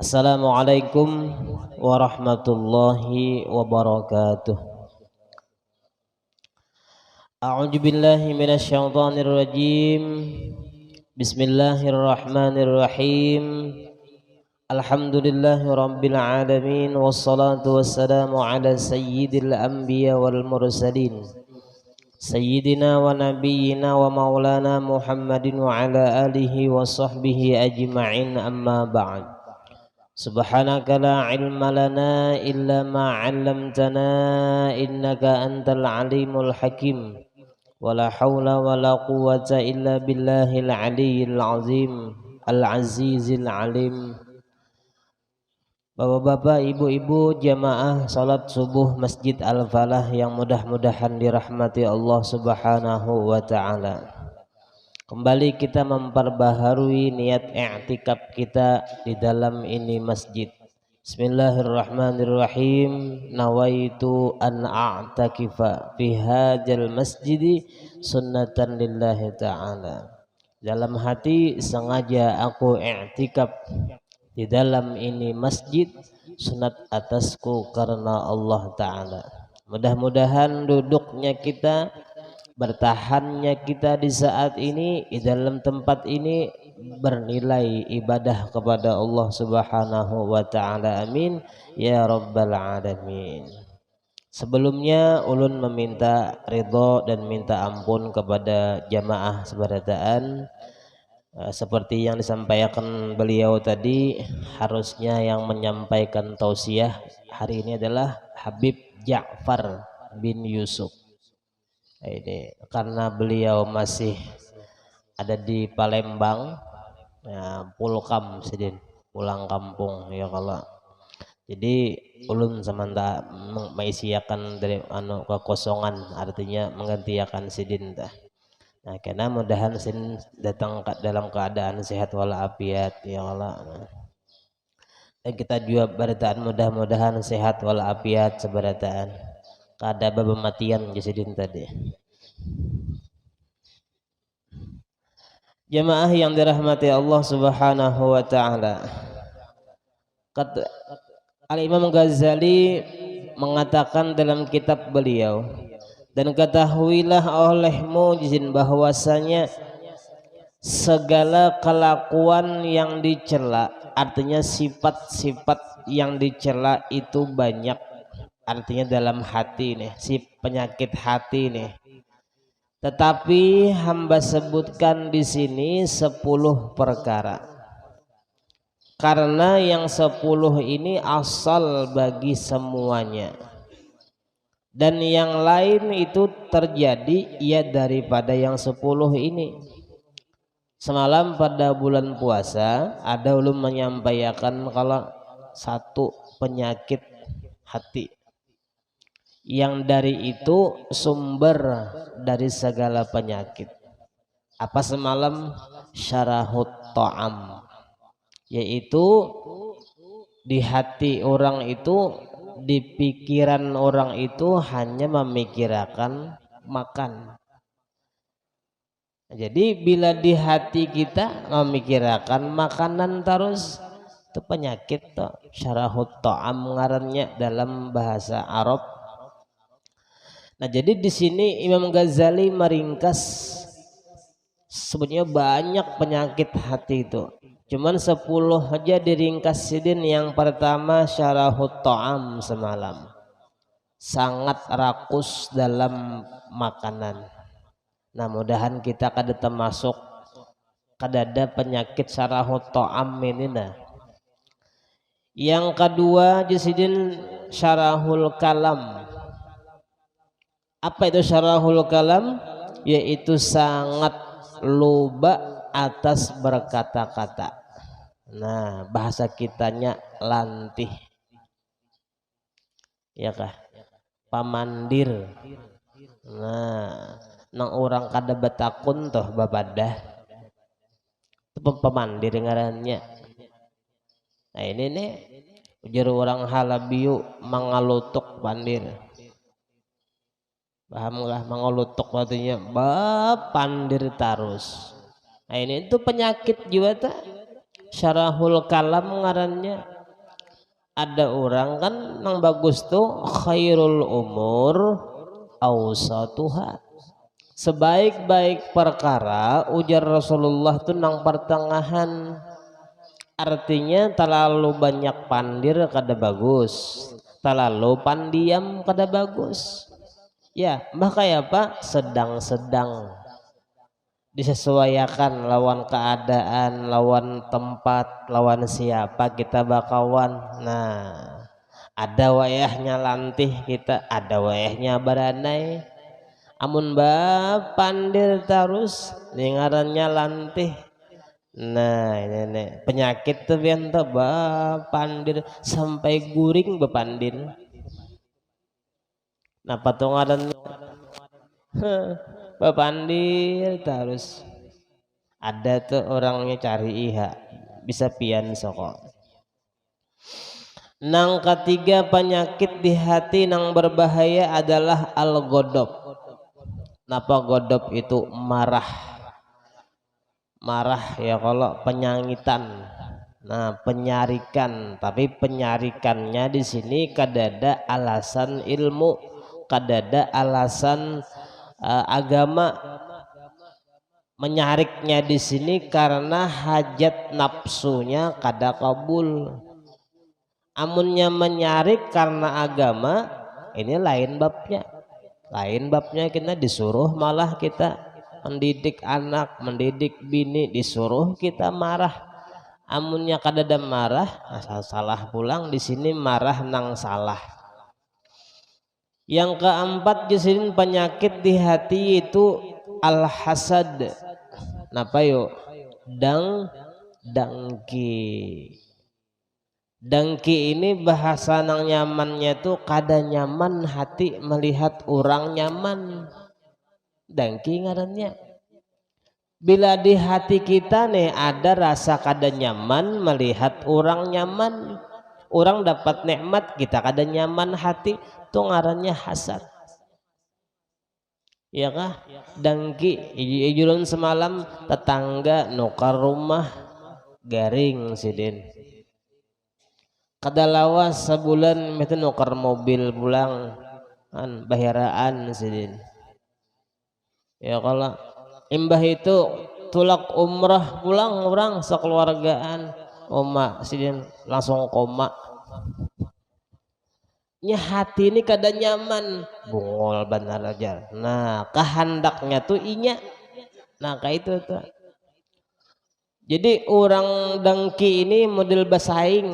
Assalamualaikum warahmatullahi wabarakatuh. A'udzu billahi minasyaitonir rajim. Bismillahirrahmanirrahim. Alhamdulillahi rabbil alamin wassalatu wassalamu ala sayyidil anbiya wal mursalin. Sayyidina wa nabiyyina wa maulana Muhammadin wa ala alihi wa sahbihi ajma'in, amma ba'd. Subhanaka la ilma lana illa ma 'allamtana innaka antal alimul hakim. Wala haula wala quwwata illa billahil aliyyil azim al azizil alim. Bapak-bapak, ibu-ibu, jamaah salat subuh Masjid Al-Falah yang mudah-mudahan dirahmati Allah Subhanahu wa taala. Kembali kita memperbaharui niat i'tikaf kita di dalam ini masjid. Bismillahirrahmanirrahim. Nawaitu an a'takifa fi hadzal masjid sunnatan lillahi ta'ala. Dalam hati sengaja aku i'tikaf di dalam ini masjid, sunat atasku karena Allah Ta'ala. Mudah-mudahan duduknya kita, bertahannya kita di saat ini di dalam tempat ini bernilai ibadah kepada Allah Subhanahu wa taala. Amin ya rabbal alamin. Sebelumnya ulun meminta ridho dan minta ampun kepada jamaah sebarataan. Seperti yang disampaikan beliau tadi, harusnya yang menyampaikan tausiah hari ini adalah Habib Ja'far bin Yusuf. Ini karena beliau masih ada di Palembang, ya, pulkam sidin, pulang kampung ya kalau. Jadi ulun samanta mengisiakan dari kekosongan, artinya menggantikan sidin dah. Nah, karena mudahan sidin datang dalam keadaan sehat walafiat ya Allah. Dan kita juga berataan mudah-mudahan sehat walafiat seberataan. Kada babamatian jasidin tadi. Jamaah yang dirahmati Allah Subhanahu wa taala. Kata Al-Imam Ghazali mengatakan dalam kitab beliau, dan ketahuilah olehmu jin bahwasanya segala kelakuan yang dicela, artinya sifat-sifat yang dicela itu banyak. Artinya dalam hati nih, si penyakit hati nih. Tetapi hamba sebutkan di sini 10 perkara. Karena yang 10 ini asal bagi semuanya. Dan yang lain itu terjadi ya daripada yang 10 ini. Semalam pada bulan puasa ada ulun menyampaikan kalau satu penyakit hati, yang dari itu sumber dari segala penyakit. Apa semalam? Syarahut ta'am, yaitu di hati orang itu, di pikiran orang itu hanya memikirkan makan. Jadi bila di hati kita memikirkan makanan terus, itu penyakit toh. Syarahut ta'am ngarannya dalam bahasa Arab. Nah, jadi di sini Imam Ghazali meringkas sebenarnya banyak penyakit hati itu. Cuman 10 aja diringkas sidin. Yang pertama syarahut ta'am semalam. Sangat rakus dalam makanan. Nah, mudahan kita kada termasuk kada ada penyakit syarahut ta'am ini nah. Yang kedua jasidin syarahul kalam. Apa itu syarahul kalam? Yaitu sangat loba atas berkata-kata. Nah, bahasa kitanya lantih. Ya kah? Pamandir. Nah, nang orang kada betakun toh babadah. Itu pemandir ngarannya. Nah, ini nih ujar orang halabiu mangalutuk pandir. Pahamlah mengolutuk artinya pandir tarus. Nah, ini itu penyakit juga tak? Syarahul kalam ngarannya. ada orang kan nang bagus tuh khairul umur awsatuha, sebaik-baik perkara ujar Rasulullah tuh nang pertengahan. Artinya terlalu banyak pandir kada bagus, terlalu pandiam kada bagus. Ya, maka ya Pak, sedang-sedang disesuaikan lawan keadaan, lawan tempat, lawan siapa kita bakawan. Nah, ada wayahnya lantih kita, ada wayahnya baranai. Amun ba pandir terus ngarannya lantih. Nah ini nih, penyakit tuh biar ba pandir sampai guring bepandir. Nah patungan bepandir terus. Ada tuh orangnya cari iha bisa pian soko. Nang ketiga penyakit di hati nang berbahaya adalah al-godob. Napa godob itu marah ya, kalau penyangitan. Nah penyarikan, tapi penyarikannya di sini kadada alasan ilmu, kadada alasan agama. Menyariknya di sini karena hajat nafsunya kada kabul. Amunnya menyarik karena agama, ini lain babnya. Lain babnya kita disuruh malah kita mendidik anak, mendidik bini, disuruh kita marah. Amunnya kadada marah, asal salah pulang di sini marah nang salah. Yang keempat di sini penyakit di hati itu al-hasad. Napa yuk? Dengki. Dengki ini bahasa nang nyamannya tuh kada nyaman hati melihat orang nyaman. Dengki ngarannya. Bila di hati kita nih ada rasa kada nyaman melihat orang nyaman, orang dapat nikmat kita kada nyaman hati, tuh ngarannya hasad. Ya kah? Dengki. Ijulun semalam tetangga nukar rumah garing sidin. Kada lawas sebulan itu nukar mobil pulang kan bayaran sidin. Ya kalau imbah itu tulak umrah pulang orang sekeluargaan, oma sidin langsung koma. Nya hati ini kada nyaman, bungol benar aja. Nah kehendaknya tuh inya. Nah kayak itu tuh. Jadi orang dengki ini model bersaing,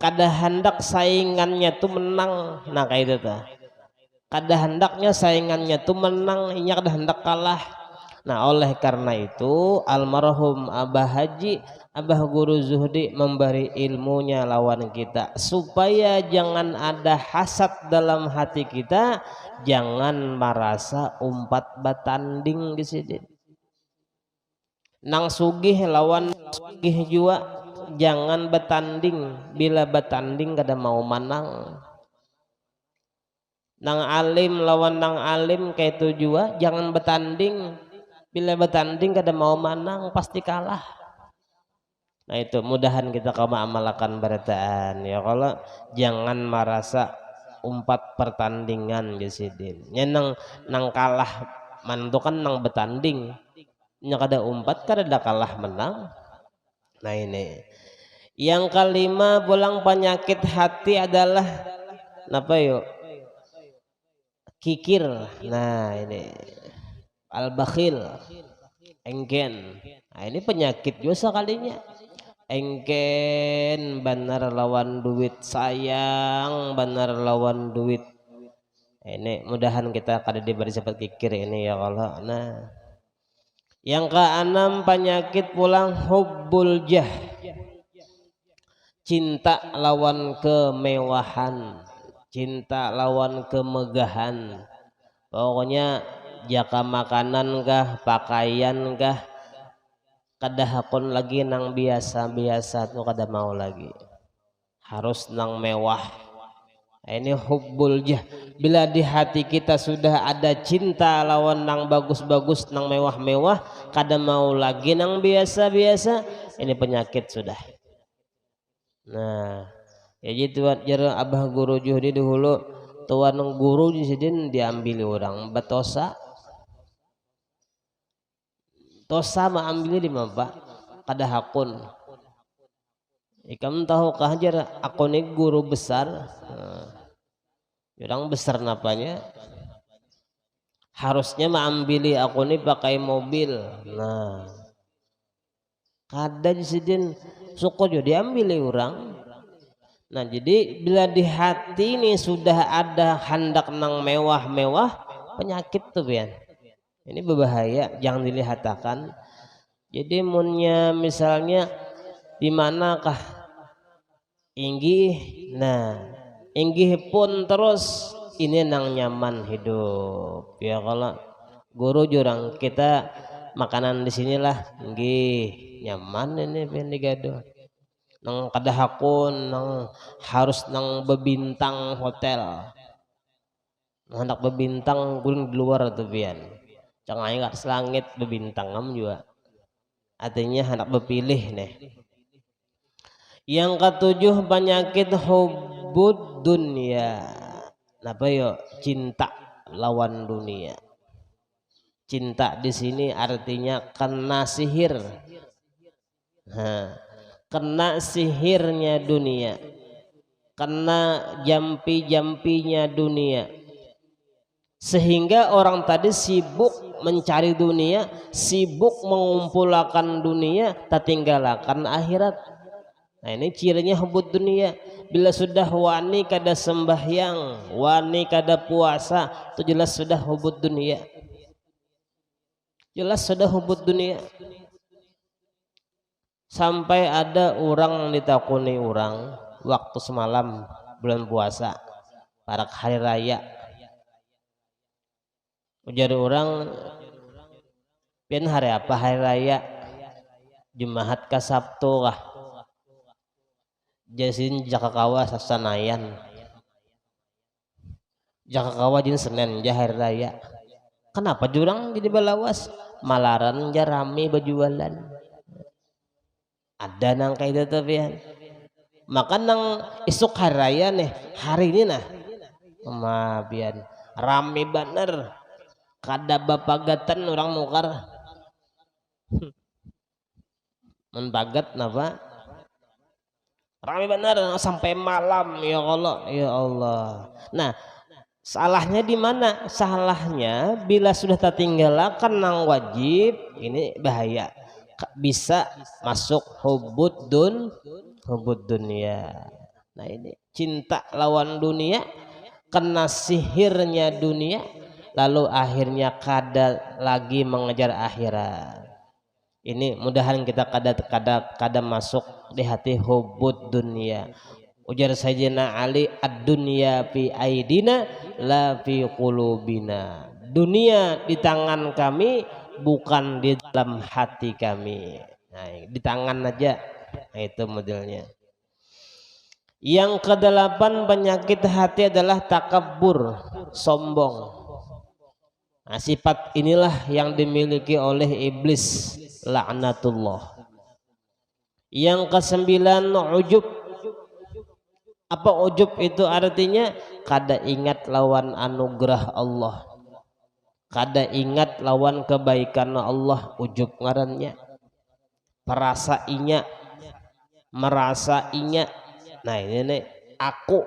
kada hendak saingannya tuh menang. Nah kayak itu tuh. Kada hendaknya saingannya tuh menang, inya kada hendak kalah. Nah oleh karena itu almarhum Abah Haji, Abah Guru Zuhdi memberi ilmunya lawan kita supaya jangan ada hasad dalam hati kita, jangan merasa umpat batanding di sini. Nang sugih lawan sugih juga jangan betanding, bila betanding kada mau menang. Nang alim lawan nang alim kayak itu juga jangan betanding, bila betanding kada mau menang pasti kalah. Nah itu mudahan kita kau mengamalkan beritaan ya, kalau jangan merasa umpat pertandingan di sini. Nang kalah mantukan nang betanding, nya kada umpat kada ada kalah menang. Nah ini yang kelima pulang penyakit hati adalah apa yuk? Kikir. Nah ini al-bakhil, engken. Nah ini penyakit juga sekalinya. Engken benar lawan duit, sayang benar lawan duit. Ini mudahan kita kada diberi seperti kikir ini ya Allah. Nah yang keenam penyakit pulang hubbul jah, cinta lawan kemewahan, cinta lawan kemegahan. Pokoknya jaka makanan kah, pakaian kah, kada hakun lagi nang biasa-biasa tuh kada mau lagi, harus nang mewah. Ini hubbul jah. Bila di hati kita sudah ada cinta lawan nang bagus-bagus, nang mewah-mewah, kada mau lagi nang biasa-biasa, ini penyakit sudah. Nah ya gitu jara abah guru juhdi dahulu tuan guru jisidin diambil orang batosa tosa mah ambil di mana kada hakun ikam tahu kah jara aku nih guru besar orang besar napanya harusnya mengambil aku nih pakai mobil nah kada jisidin suko jo diambil orang. Nah jadi bila di hati ini sudah ada hendak nang mewah-mewah penyakit tuh Bian. Ini berbahaya, jangan dilihatkan. Jadi munnya misalnya di manakah inggih, nah inggih pun terus ini nang nyaman hidup. Ya kalau guru jurang kita makanan di sinilah inggih nyaman ini Bian digado. Nang kada hakun nang harus nang bebintang hotel hendak bebintang gulung di luar tuh Bian jangan nggak selangit bebintang am juga artinya hendak berpilih nih. Yang ketujuh penyakit hubbud dunia apa yo cinta lawan dunia. Cinta di sini artinya kena sihir. Kena sihirnya dunia, kena jampi-jampinya dunia, sehingga orang tadi sibuk mencari dunia, sibuk mengumpulkan dunia, tertinggalkan akhirat. Nah ini cirinya hubud dunia. Bila sudah wani kada sembahyang, wani kada puasa, itu jelas sudah hubud dunia, jelas sudah hubud dunia. Sampai ada orang ditakuni orang waktu semalam bulan puasa para hari raya ujar orang pian hari apa hari raya Jumat ke Sabtu kah jasin Jakakawa sasanayan Jakakawa jin Senin jah hari raya kenapa jurang jadi balawas malaran jarami berjualan ada nang kayak itu Bian maka nang isuk hari raya nih hari ini nah Bian rame bener kada bapagatan orang nukar menbagat napa rame bener sampai malam ya Allah. Nah salahnya di mana? Salahnya bila sudah tertinggalkan nang wajib ini bahaya bisa masuk hubud dunia. Nah ini cinta lawan dunia kena sihirnya dunia lalu akhirnya kada lagi mengejar akhirat. Ini mudahan kita kada masuk di hati hubud dunia. Ujar Sayyidina Ali ad-dunya fi aidina la fi qulubina. Dunia di tangan kami bukan di dalam hati kami. Nah, di tangan aja. Nah, itu modelnya. Yang kedelapan penyakit hati adalah takabur, sombong. Nah, sifat inilah yang dimiliki oleh iblis laknatullah. Yang kesembilan ujub. Apa ujub itu artinya? Kada ingat lawan anugerah Allah, kada ingat lawan kebaikan Allah, ujub ngarannya. Merasa inya. Nah ini nih aku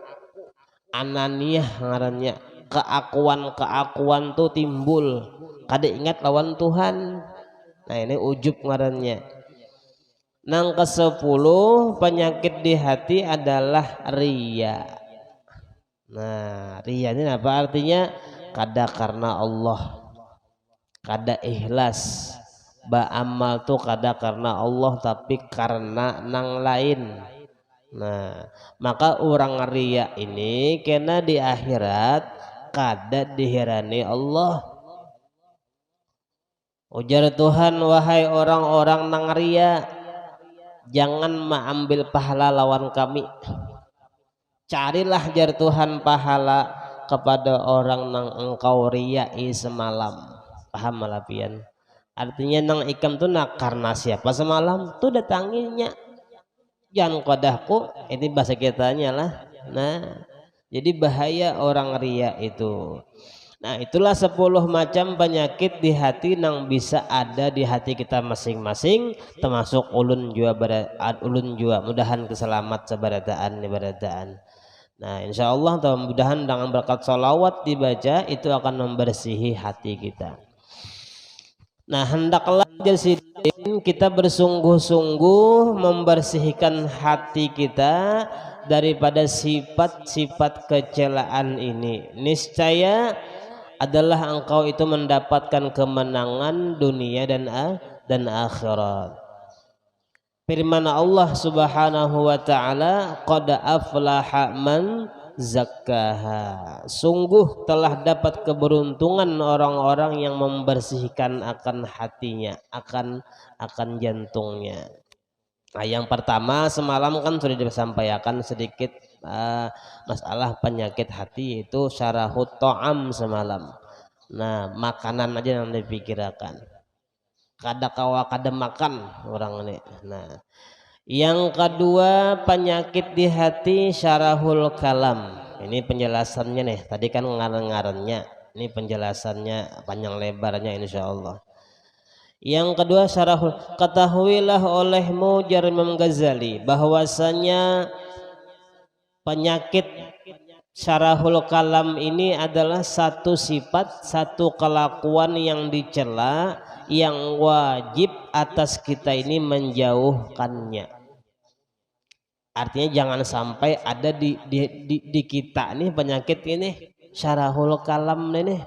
ananiah ngarannya. Keakuan tuh timbul kada ingat lawan Tuhan. Nah ini ujub ngarannya. Nang ke-10 penyakit di hati adalah riya. Nah riya ini apa artinya? Kada karena Allah, kada ikhlas. Amal tuh kada karena Allah tapi karena nang lain. Nah maka orang riya ini kena di akhirat kada dihirani Allah. Ujar Tuhan wahai orang-orang nang riya jangan mengambil pahala lawan kami. Carilah jar Tuhan pahala kepada orang nang engkau riyai semalam. Paham malapian? Artinya nang ikam tuh nak karena siapa semalam tuh datanginya. Yang kodahku ini bahasa kitanya lah. Nah, jadi bahaya orang ria itu. Nah, itulah 10 macam penyakit di hati yang bisa ada di hati kita masing-masing, termasuk ulun jua mudahan keselamat sebaradaan. Nah, insya Allah mudah-mudahan dengan berkat sholawat dibaca itu akan membersihi hati kita. Nah, hendaklah jasidin kita bersungguh-sungguh membersihkan hati kita daripada sifat-sifat kecelaan ini. Niscaya adalah engkau itu mendapatkan kemenangan dunia dan akhirat. Firman Allah Subhanahu wa taala, qad aflaha man zakkaha. Sungguh telah dapat keberuntungan orang-orang yang membersihkan akan hatinya, akan jantungnya. Nah, yang pertama semalam kan sudah disampaikan sedikit masalah penyakit hati, itu syarahut ta'am semalam. Nah, makanan aja yang dipikirkan. Kada makan orang ini. Nah, yang kedua penyakit di hati syarahul kalam. Ini penjelasannya nih. Tadi kan ngaran-ngarannya. Ini penjelasannya panjang lebarnya insyaallah. Yang kedua syarahul, ketahuilah olehmu jar Imam Ghazali bahwasanya penyakit syarahul kalam ini adalah satu sifat, satu kelakuan yang dicela, yang wajib atas kita ini menjauhkannya. Artinya jangan sampai ada di kita nih penyakit ini syarahul kalam ini,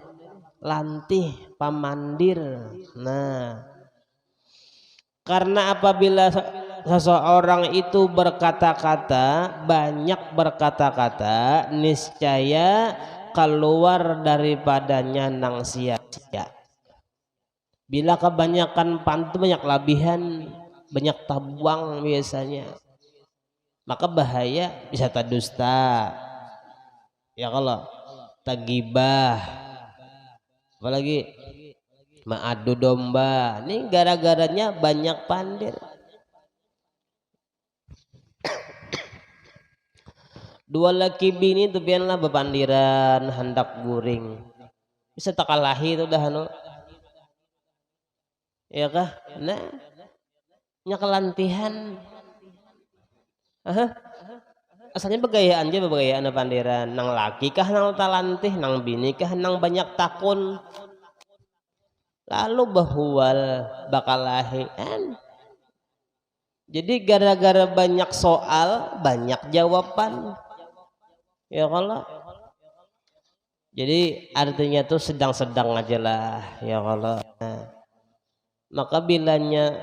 lantih, pamandir. Nah, karena apabila seseorang itu berkata-kata, banyak berkata-kata, niscaya keluar daripadanya nang sia-sia. Bila kebanyakan pantun, banyak labihan, banyak tabuang biasanya, maka bahaya, bisa tadusta, ya kalau tagibah, apalagi ma'adu domba. Ini gara-garanya banyak pandir. Dua laki bini tuh biarlah bepandiran hendak guring, bisa takalahi itu dah anu, ya kah? Nah, nyakelantihan. Asalnya begayaan aja, begayaan pandiran nang laki kah nang talantih, nang bini kah nang banyak takun, lalu bahual bakal lahian. Jadi gara-gara banyak soal banyak jawaban, ya kalau jadi artinya tuh sedang-sedang aja lah, ya kalau. Nah, maka bilanya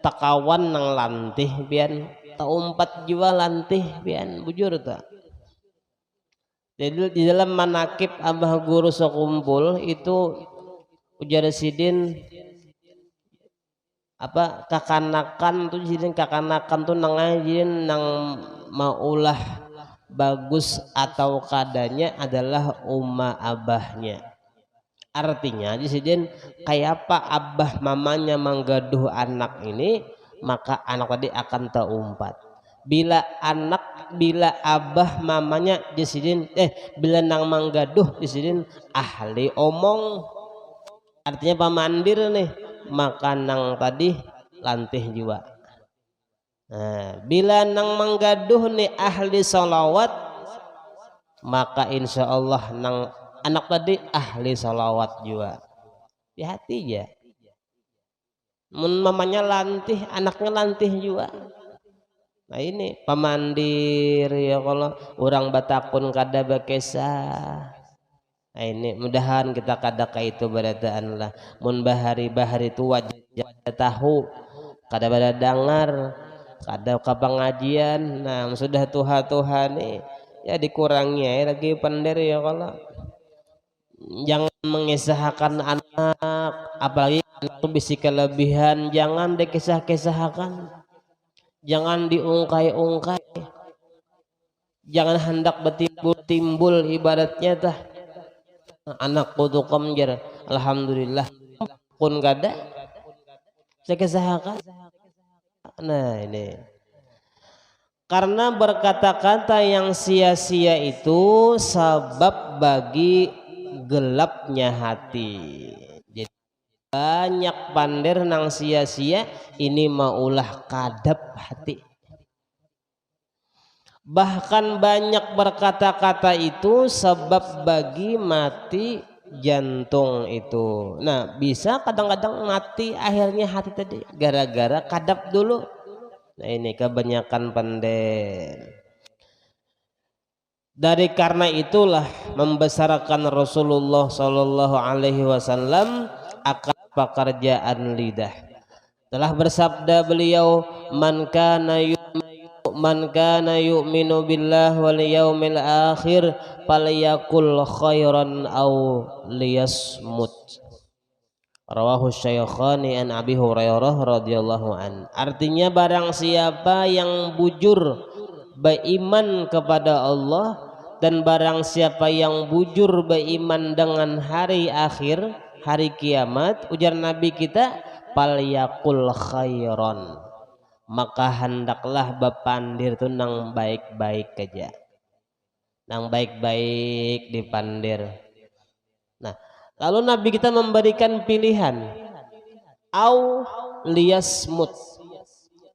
takawan nang lantih bian taumpat jua lantih bian bujur tak. Jadi di dalam manakib abah guru sekumpul itu ujar sidin apa kakanakan tuh, jadi kakanakan tuh nangajin nang maulah bagus atau kadanya adalah abahnya. Artinya jadi kayak apa abah mamanya menggaduh anak ini, maka anak tadi akan terumpat. Bila abah mamanya jisidin bila nang menggaduh jisidin ahli omong, artinya pamandir nih, maka nang tadi lantih jiwa. Nah, bila nang menggaduh nih ahli salawat, maka insya Allah nang anak tadi ahli salawat juga. Di hati ya. Mamanya lantih, anaknya lantih juga. Nah ini pamandir, ya kalau orang batakun kada bakesah. Nah ini mudahan kita kada ka itu beradaan lah. Mun bahari itu wajah tahu, kada pada dengar, kada ka pengajian. Nah sudah Tuhan nih ya dikurangi ya lagi pandir, ya kalau jangan mengisahkan anak, apalagi itu bisi kelebihan, jangan dikisah-kisahkan, jangan diungkai-ungkai, jangan hendak timbul ibaratnya tah anak kudu komjer alhamdulillah pun kada saya kisahkan. Nah ini Karena berkata-kata yang sia-sia itu sebab bagi gelapnya hati. Jadi banyak pandir nang sia-sia, ini maulah kadap hati. Bahkan banyak berkata-kata itu sebab bagi mati jantung itu. Nah, bisa kadang-kadang mati akhirnya hati tadi gara-gara kadap dulu. Nah, ini kebanyakan pandai. Dari karena itulah membesarkan Rasulullah Shallallahu Alaihi Wasallam akan pekerjaan lidah. Telah bersabda beliau, man kana yu'minu billah wal yaumil akhir falyakul khairan aw liyasmut. Rawahu Syaikkhani an Abi Hurairah radhiyallahu an. Artinya barang siapa yang bujur beriman kepada Allah dan barang siapa yang bujur beriman dengan hari akhir, hari kiamat, ujar Nabi kita, falyakul khairan, maka hendaklah bepandir itu nang baik-baik aja, nang baik-baik dipandir. Nah, lalu Nabi kita memberikan pilihan, au liyasmut,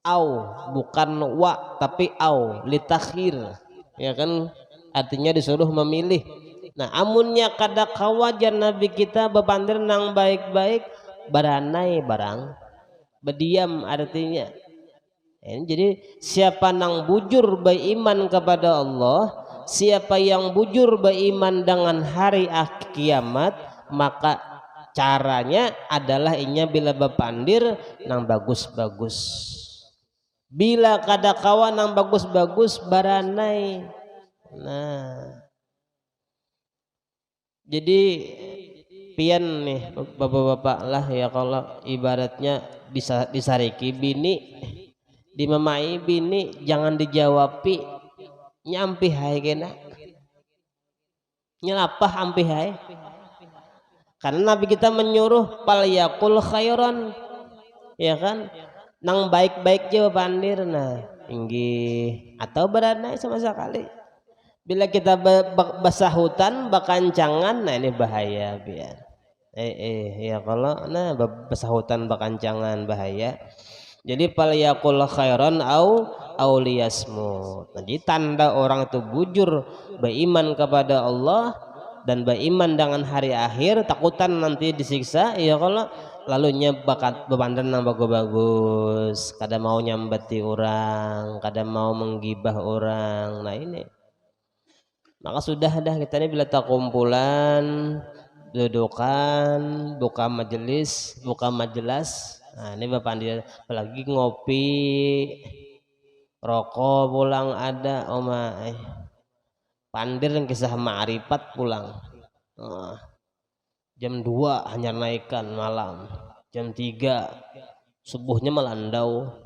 au bukan wa tapi au litakhir, ya kan, artinya disuruh memilih. Nah, amunnya kada kawajar Nabi kita bepandir nang baik-baik, baranai barang berdiam artinya. Jadi siapa nang bujur beriman kepada Allah, siapa yang bujur beriman dengan hari akhir kiamat, maka caranya adalah inya bila bepandir nang bagus-bagus. Bila kada kawan nang bagus-bagus baranai. Nah, jadi pian nih bapak-bapak lah ya, kalau ibaratnya disariki bini dimamai bini jangan dijawabi nyampi hai kena nyelapah ampi hai, karena Nabi kita menyuruh falyakul khairan, ya kan, nang baik-baik jawab pandir. Nah, tinggi atau beranai sama sekali. Bila kita basahutan bakancangan, nah ini bahaya biar ya kalau nah basahutan bakancangan bahaya. Jadi falyakul khairan au liyasmut. Jadi tanda orang itu bujur beriman kepada Allah dan beriman dengan hari akhir, takutan nanti disiksa, ya kalau lalunya bakat bebandan yang bagus-bagus, kada mau nyambati orang, kada mau menggibah orang. Nah ini maka sudah dah kita ini bila tak kumpulan dudukan buka majelis buka majelis. Nah ini bapak dia apalagi ngopi rokok pulang ada pandir yang kisah ma'rifat pulang. Jam 2 hanya naikkan malam, jam 3 subuhnya melandau.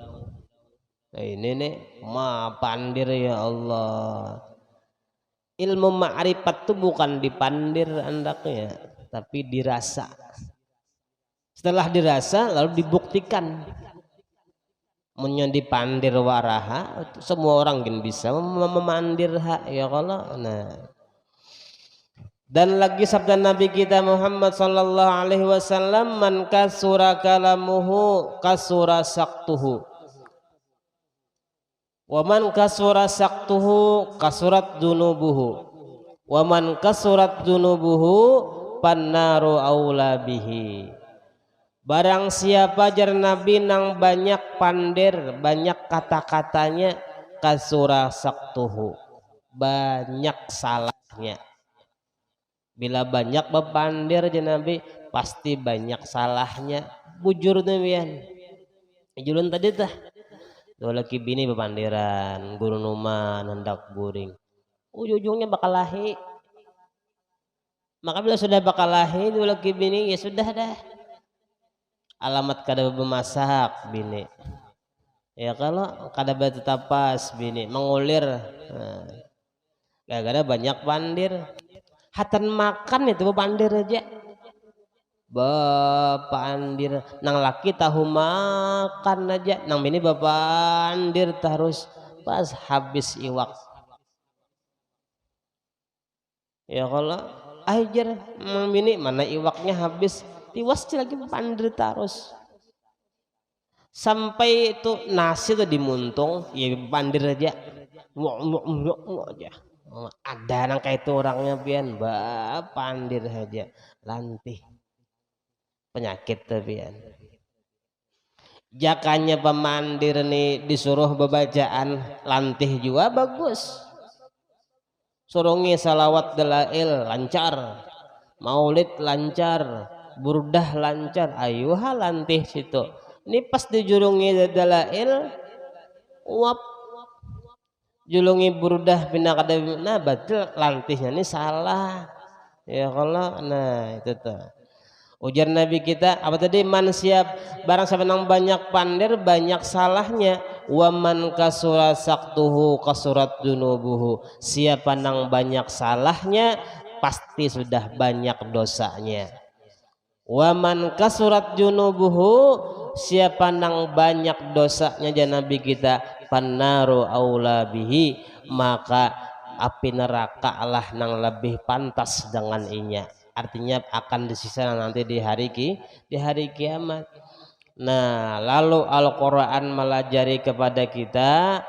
Nah ini nih pandir ya Allah. Ilmu ma'rifat itu bukan dipandir andaknya, tapi dirasa. Setelah dirasa lalu dibuktikan. Munnya dipandir waraha, semua orang kan bisa memandir hak ya kalau. Nah. Dan lagi sabda Nabi kita Muhammad sallallahu alaihi wasallam, man kasura kalamuhu kasura saktuhu. Wa man kasura saktuhu kasurat dunubuhu. Wa man kasurat dunubuhu pannaru aula bihi. Barang siapa jar Nabi nang banyak pandir, banyak kata-katanya, kasura saktuhu, banyak salahnya. Bila banyak bepandir jar Nabi pasti banyak salahnya. Bujur demikian. Julun tadi tah. Dua laki bini bepandiran, guru numan hendak guring. Ujung-ujungnya bakal lahi. Maka bila sudah bakal lahi dua laki bini, ya sudah dah. Alamat kada bemasak bini. Ya kalau kada betetapas bini, mengulir. Nah, gara-gara banyak pandir. Hatan makan itu bepandir aja. Bepandir nang laki tahu makan aja, nang bini bepandir terus pas habis iwak. Ya kalau ajar mini mana iwaknya habis, tiwas lagi pandir terus. Sampai itu nasi tuh dimuntung, ya pandir aja. Aja. Ada nang kayak itu orangnya pian, pandir aja, lantih. Penyakit pian. Jakanya pemandir nih disuruh bebacaan lantih juga bagus. Surungi salawat dalail lancar, maulid lancar, burdah lancar, ayuha lantih situ. Ini pas dijurungi dalail, uap julungi burdah pindah kada, nah betul lantihnya ini salah. Ya kalau nah itu tuh. Ujar Nabi kita apa tadi, man siap barang siapa nang banyak pandir banyak salahnya, waman kasura saktuhu kasurat dunubuhu, siapa nang banyak salahnya pasti sudah banyak dosanya. Waman kasurat junubuhu, siapa nang banyak dosanya ya Nabi kita, pannaru aula bihi, maka api neraka lah nang lebih pantas dengan inya. Artinya akan disiksa nanti di hari kiamat. Nah, lalu Al-Qur'an melajari kepada kita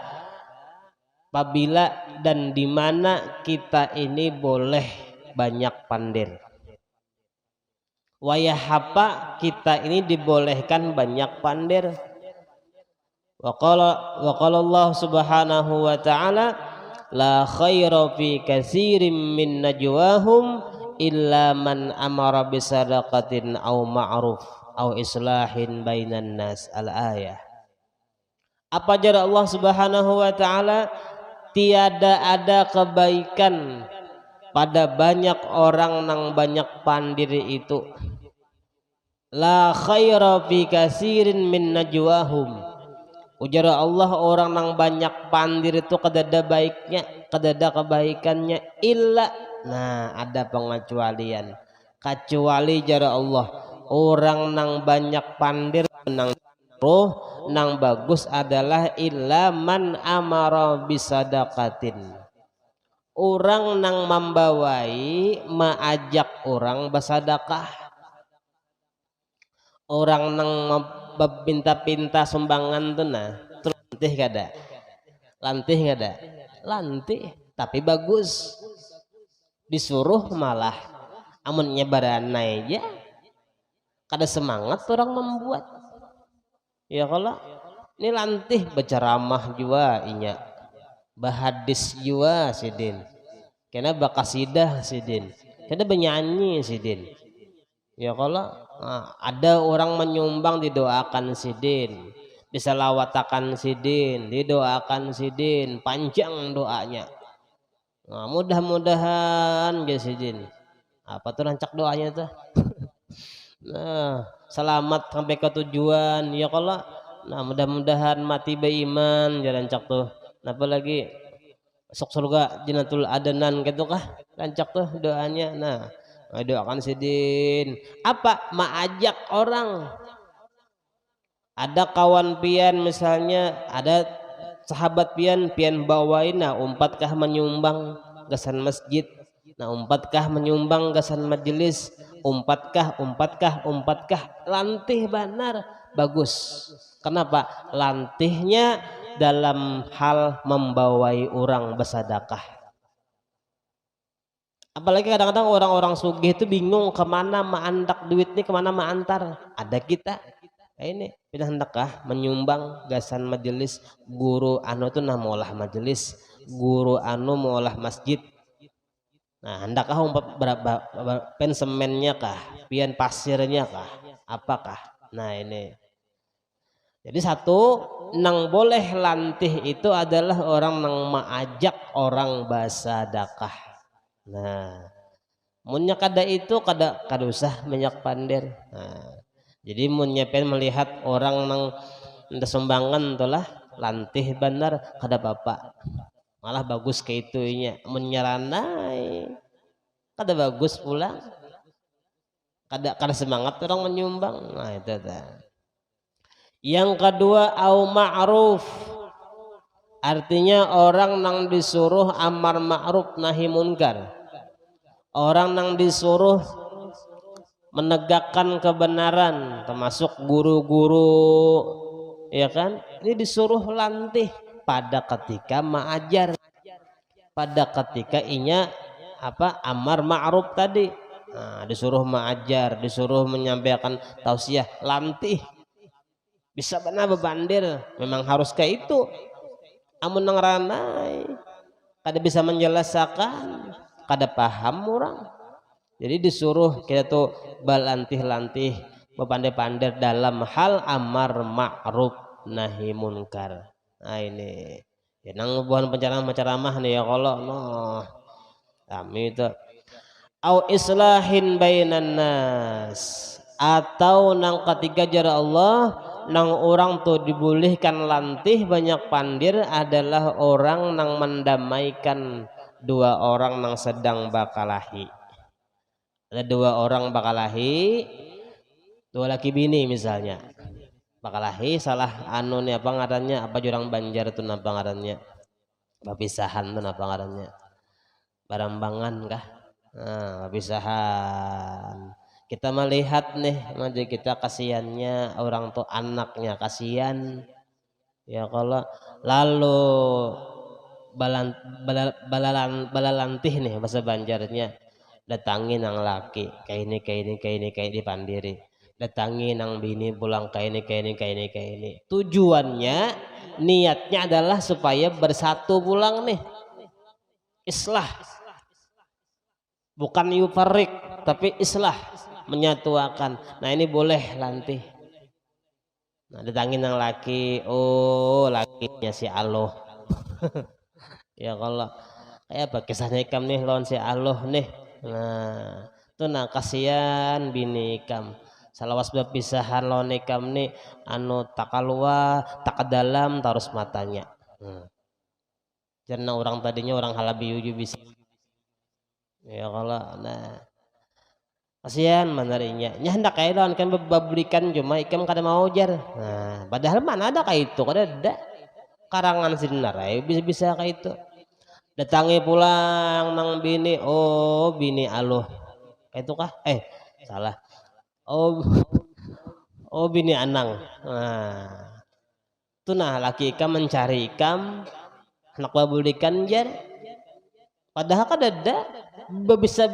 apabila dan di mana kita ini boleh banyak pandir. Wayah apa kita ini dibolehkan banyak pandir. Wa qala Allah Subhanahu wa ta'ala, la khaira fi katsirin min najwahum illa man amara bisadaqatin au ma'ruf au islahin bainan nas. Al-ayah. Apa jara Allah Subhanahu wa ta'ala, tiada ada kebaikan pada banyak orang nang banyak pandir itu. La khaira fi katsirin min najwahum. Ujar Allah, orang nang banyak pandir itu kadada baiknya, kadada kebaikannya, illa, nah ada pengecualian, kecuali jara Allah orang nang banyak pandir nang roh nang bagus adalah illa man amara bisadaqatin, orang nang membawai maajak orang bersedekah, orang nang pinta-pinta sumbangan tuh, nah lantih kada, lantih kada, lantih tapi bagus, disuruh malah amun nyebaran aja kada semangat orang membuat. Ya kalau ini lantih berceramah juga inya, bahadis juga sidin, kena bakasidah sidin, kena bernyanyi sidin. Ya kalau ada orang menyumbang didoakan sidin, disalawatakan sidin, didoakan sidin, panjang doanya. Nah, mudah-mudahan ya sidin. Apa tuh rancak doanya tuh? Nah, selamat sampai ke tujuan. Ya kalau nah mudah-mudahan mati beriman ya rancak tuh. Nah, apalagi masuk surga Jannatul Adnan gitu kah? Rancak tuh doanya. Nah, doakan sidin apa maajak orang, ada kawan pian misalnya, ada sahabat pian bawain, nah umpatkah menyumbang gasan masjid, nah umpatkah menyumbang gasan majelis, umpatkah lantih benar bagus. Kenapa lantihnya? Dalam hal membawai orang bersedekah. Apalagi kadang-kadang orang-orang sugih itu bingung kemana maandak duit nih, kemana maantar. Ada kita ini pindah hendakah menyumbang gasan majelis, guru anu tuh nah maulah majelis, guru anu maulah masjid. Nah hendakkah berapa pen semennya kah, pian pasirnya kah, apakah? Nah ini jadi satu nang boleh lantih itu adalah orang nang maajak orang bersedekah. Nah, munnya kada itu kada usah banyak pandir. Nah, jadi munnya pengen melihat orang nang sumbangan tulah lantih benar kada bapak. Malah bagus ke itunya, menyeranai kada bagus pulang. Kada semangat orang menyumbang. Nah, itu dah. Yang kedua au ma'ruf. Artinya orang nang disuruh amar ma'ruf nahi munkar, orang nang disuruh menegakkan kebenaran, termasuk guru-guru, ya kan, ini disuruh lantih pada ketika mengajar, pada ketika inya apa amar ma'ruf tadi. Nah, disuruh mengajar, disuruh menyampaikan tausiah, lantih bisa benar bebandir, memang harus kayak itu. Amun nang ranai kada bisa menjelaskan, kada paham orang, jadi disuruh kita tuh balantih-lantih berpandai-pandai dalam hal amar ma'ruf nahi munkar. Nah ini ya nang bukan penceramah nih ya kalau no kami itu au islahin bainan nas, atau nang ketiga jara Allah nang orang tuh dibolehkan lantih banyak pandir adalah orang nang mendamaikan dua orang nang sedang bakalahi. Ada dua orang bakalahi, dua laki bini misalnya bakalahi, salah anu nih apa ngarannya, apa jurang Banjar itu apa ngarannya, bapisahan tuh apa ngarannya, barambangan kah. Nah, bapisahan kita melihat nih maju kita kasihannya orang tuh anaknya kasihan ya kalau lalu balalantih nih bahasa Banjarnya, datangi nang laki kayak ini kayak ini kayak ini kayak dipandiri, datangi nang bini pulang kayak ini kayak ini kayak ini kayak ini, tujuannya niatnya adalah supaya bersatu pulang nih, islah, bukan yufarik tapi islah, menyatuakan. Nah ini boleh lantih. Nah datangi nang laki, oh lakinya si Allah ya kalau kayak apa kisahnya ikam nih lawan si Allah nih. Nah itu nah kasihan bini ikam salawas berpisahan lawan ikam nih anu tak keluar tak ke dalam terus matanya. Karena orang tadinya orang halabiu bisa ya kalau nah kasihan manarinya nya hendak kayak lawan kan babalikan cuma ikam kada mau jar. Nah padahal mana ada kayak itu, kada ada karangan sinar bisa kayak itu. Datangi pulang nang bini, oh bini aloh itu kah salah, oh oh bini anang. Nah itu nah laki ikam mencari ikam anak babulikan jar, padahal kan ada bisa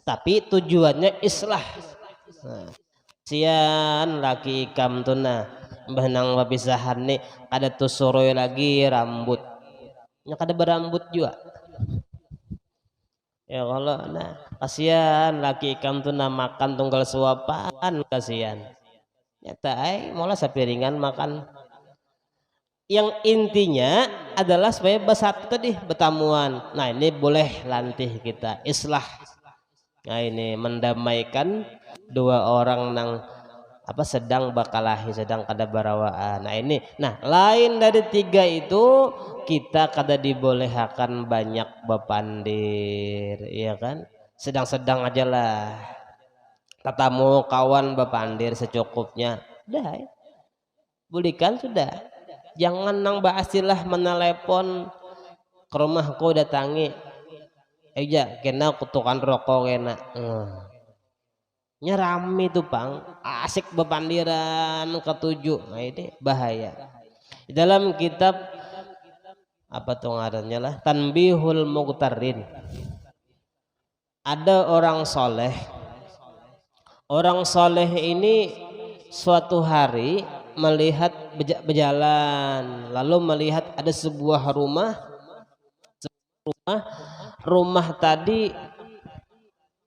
tapi tujuannya islah. Nah, sian laki ikam tuh nah benang bapisahan nih ada tuh soroy lagi rambut nya kada berambut juga ya kalau nah kasihan laki ikam tuh nah makan tunggal suapan kasihan nyata malah sapiringan makan. Yang intinya adalah supaya bersatu tadi betamuan. Nah ini boleh lantih kita islah. Nah ini mendamaikan dua orang nang apa sedang bakalahi, sedang kada barawaan. Nah ini nah lain dari tiga itu kita kada dibolehkan banyak bepandir ya kan, sedang-sedang aja lah tatamu kawan bepandir secukupnya dah ya. Bulikan sudah, jangan nang baasilah menelepon ke rumahku datangi aja kena kutukan rokok kena nyerami tuh pang asik bepandiran ketujuh. Nah ini bahaya. Di dalam kitab apa tuh ngarannya lah Tanbihul Muqtarin, ada orang soleh ini suatu hari melihat berjalan lalu melihat ada sebuah rumah tadi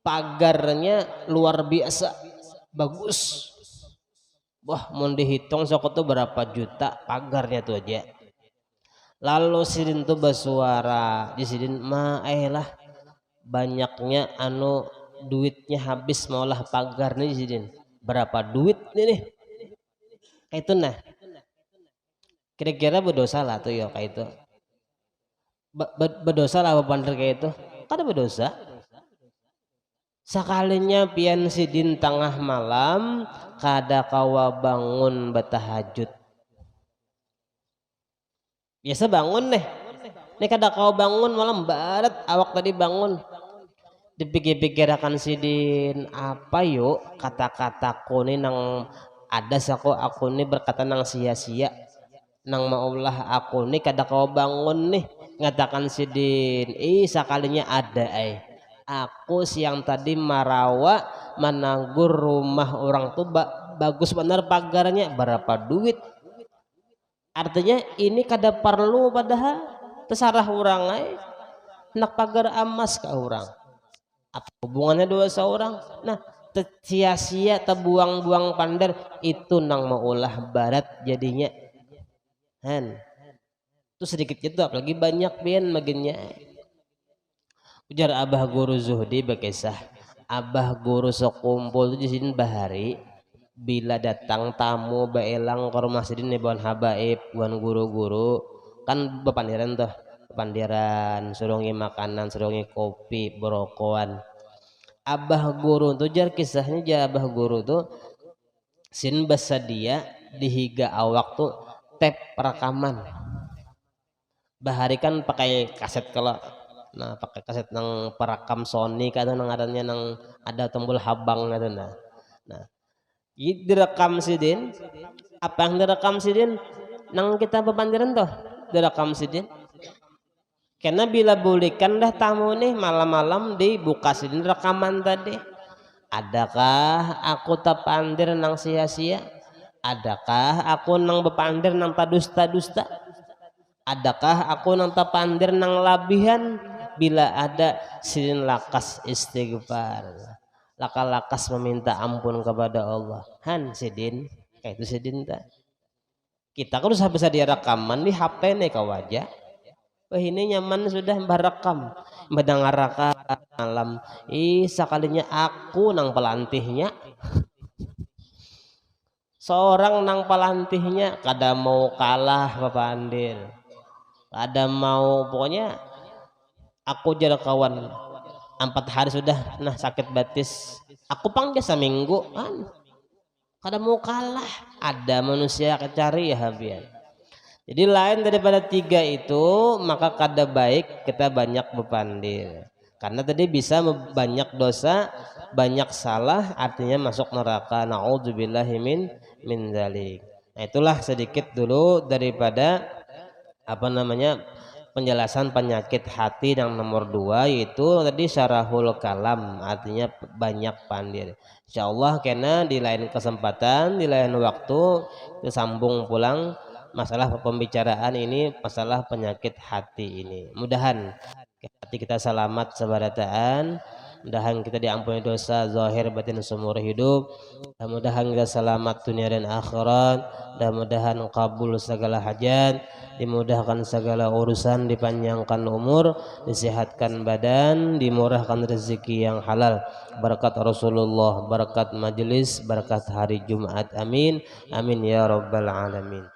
pagarnya luar biasa bagus, wah mau dihitung sok tuh berapa juta pagarnya tuh aja. Lalu sidin tuh bersuara di sidin lah banyaknya anu duitnya habis maulah pagar nih sidin, berapa duit nih kayak itu. Nah kira-kira berdosa lah tuh ya kayak itu, berdosa lah bener kayak itu, kada berdosa. Sekalinya pian sidin tengah malam kada kawa bangun bertahajud, biasa bangun nih kada kau bangun malam barat awak tadi bangun dipikir-pikir akan sidin apa yuk kata-kataku nih nang ada aku nih berkata nang sia-sia nang maulah aku nih kada kau bangun nih ngatakan sidin sakalinya ada aku siang tadi marawa menanggur rumah orang tuh bagus benar pagarnya berapa duit artinya ini kada perlu padahal terserah orang nak pagar emas ke orang apa hubungannya dua seorang nah sia-sia terbuang-buang pandar itu nang maulah barat jadinya han itu sedikit gitu apalagi banyak pian maginnya ujar abah guru Zuhdi berkisah abah guru sekumpul di sini bahari bila datang tamu baelang ke rumah sidin buan habaib buan guru-guru kan bepandiran tuh bepandiran surungi makanan surungi kopi berokoan abah guru tuh jar kisahnya jar abah guru tuh sin bersedia dihiga awak tuh tep rekaman bahari kan pakai kaset kalau nah pakai kaset nang perekam Sony kan nang adanya nang ada tombol habang itu nah direkam sidin apa yang direkam sidin nang kita bepandiran tuh direkam sidin karena bila bulikan dah tamu nih malam-malam dibuka sidin rekaman tadi adakah aku tapandir nang sia-sia adakah aku nang bepandir nang tadusta-dusta adakah aku nang tapandir nang labihan bila ada sidin lakas istighfar lakas meminta ampun kepada Allah han sidin kayak itu sidin tak kita kan udah bisa direkaman di HP nih kau wajah wah ini nyaman sudah merekam mendengar malam sekalinya aku nang pelantihnya seorang nang pelantihnya kada mau kalah Bapak Andir kada mau pokoknya aku jarak kawan 4 hari sudah nah sakit batis aku panggil seminggu kan kada mau kalah ada manusia cari ya Habian jadi lain daripada 3 itu maka kada baik kita banyak bepandir karena tadi bisa banyak dosa banyak salah artinya masuk neraka naudzubillahi min dzalik nah itulah sedikit dulu daripada apa namanya penjelasan penyakit hati yang nomor 2 yaitu tadi syarahul kalam artinya banyak pandir insyaallah kena di lain kesempatan di lain waktu disambung pulang masalah pembicaraan ini masalah penyakit hati ini mudahan hati kita selamat sebarataan mudahan kita diampuni dosa zahir batin seumur hidup dan mudahan kita selamat dunia dan akhirat dan mudahan kabul segala hajat dimudahkan segala urusan dipanjangkan umur disehatkan badan dimurahkan rezeki yang halal berkat Rasulullah berkat majelis berkat hari Jumat amin amin ya rabbal alamin